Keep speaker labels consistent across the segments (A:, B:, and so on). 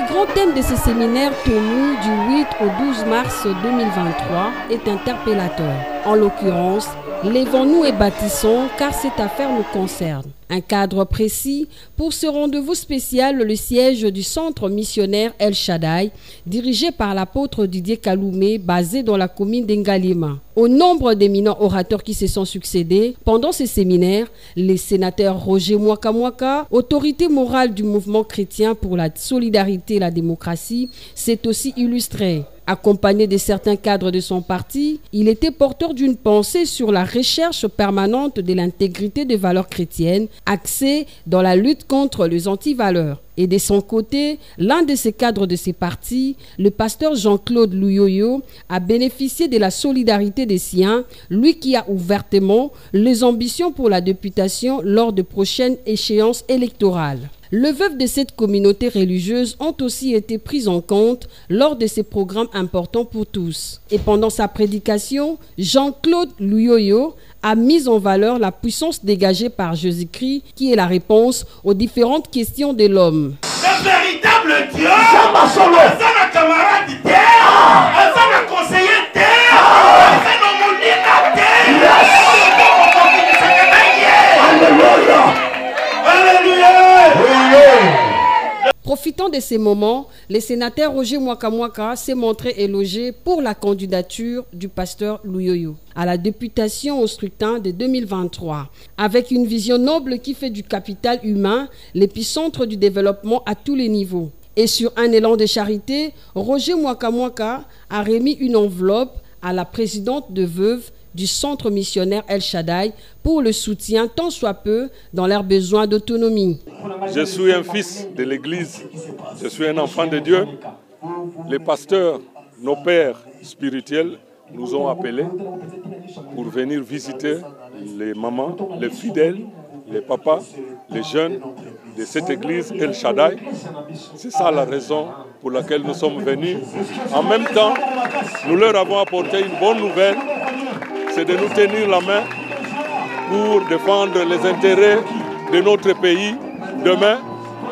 A: Les grands thèmes de ces séminaires tenus du 8 au 12 mars 2023 est interpellateur. En l'occurrence, lèvons-nous et bâtissons car cette affaire nous concerne. Un cadre précis pour ce rendez-vous spécial, le siège du centre missionnaire El Shaddai, dirigé par l'apôtre Didier Kaloumé, basé dans la commune d'Engalima. Au nombre d'éminents orateurs qui se sont succédés pendant ces séminaires, les sénateurs Roger Mwaka, autorité morale du mouvement chrétien pour la solidarité et la démocratie, s'est aussi illustré. Accompagné de certains cadres de son parti, il était porteur d'une pensée sur la recherche permanente de l'intégrité des valeurs chrétiennes, axée dans la lutte contre les antivaleurs. Et de son côté, l'un de ces cadres de ses partis, le pasteur Jean-Claude Louyoyo, a bénéficié de la solidarité des siens, lui qui a ouvertement les ambitions pour la députation lors de prochaines échéances électorales. Les veuves de cette communauté religieuse ont aussi été prises en compte lors de ces programmes importants pour tous. Et pendant sa prédication, Jean-Claude Louyoyo a mis en valeur la puissance dégagée par Jésus-Christ qui est la réponse aux différentes questions de l'homme.
B: Le véritable Dieu, c'est un camarade de terre, c'est un conseiller de terre, c'est un homonyme de terre. Alléluia.
A: Profitant de ces moments, le sénateur Roger Mwaka s'est montré élogé pour la candidature du pasteur Louyoyo à la députation au scrutin de 2023. Avec une vision noble qui fait du capital humain l'épicentre du développement à tous les niveaux. Et sur un élan de charité, Roger Mwaka a remis une enveloppe à la présidente de veuve du centre missionnaire El Shaddai pour le soutien tant soit peu dans leurs besoins d'autonomie.
C: Je suis un fils de l'Église, je suis un enfant de Dieu. Les pasteurs, nos pères spirituels, nous ont appelés pour venir visiter les mamans, les fidèles, les papas, les jeunes de cette église El Shaddai. C'est ça la raison pour laquelle nous sommes venus. En même temps, nous leur avons apporté une bonne nouvelle, c'est de nous tenir la main pour défendre les intérêts de notre pays demain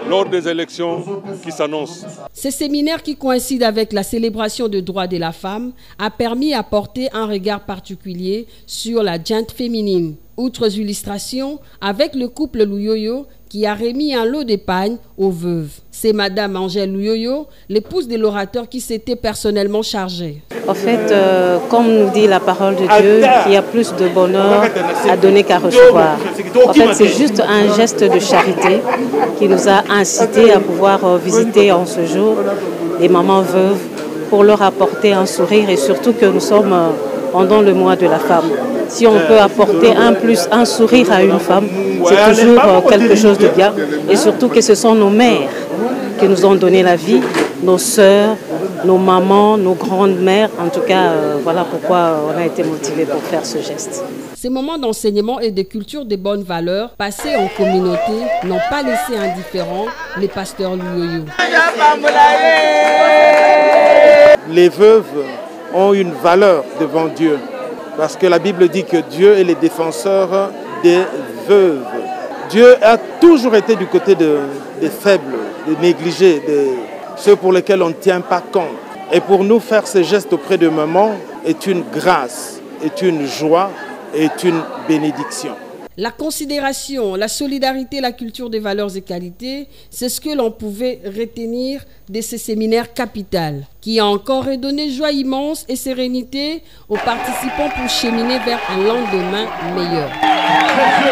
C: lors des élections qui s'annoncent.
A: Ce séminaire qui coïncide avec la célébration des droits de la femme a permis d'apporter un regard particulier sur la gente féminine. Outre illustrations, avec le couple Louyoyo qui a remis un lot d'épargne aux veuves. C'est Madame Angèle Louyoyo, l'épouse de l'orateur qui s'était personnellement chargée.
D: En fait, comme nous dit la parole de Dieu, il y a plus de bonheur à donner qu'à recevoir. En fait, c'est juste un geste de charité qui nous a incités à pouvoir visiter en ce jour les mamans veuves pour leur apporter un sourire et surtout que nous sommes pendant le mois de la femme. Si on peut apporter un sourire à une femme, c'est toujours quelque chose de bien. Et surtout que ce sont nos mères qui nous ont donné la vie, nos sœurs, nos mamans, nos grandes-mères. En tout cas, voilà pourquoi on a été motivés pour faire ce geste.
A: Ces moments d'enseignement et de culture des bonnes valeurs passées en communauté n'ont pas laissé indifférents les pasteurs Louyoyo.
E: Les veuves ont une valeur devant Dieu. Parce que la Bible dit que Dieu est le défenseur des veuves. Dieu a toujours été du côté des faibles, des négligés, de ceux pour lesquels on ne tient pas compte. Et pour nous, faire ces gestes auprès de maman est une grâce, est une joie, est une bénédiction.
A: La considération, la solidarité, la culture des valeurs et qualités, c'est ce que l'on pouvait retenir de ces séminaires capitales, qui a encore redonné joie immense et sérénité aux participants pour cheminer vers un lendemain meilleur.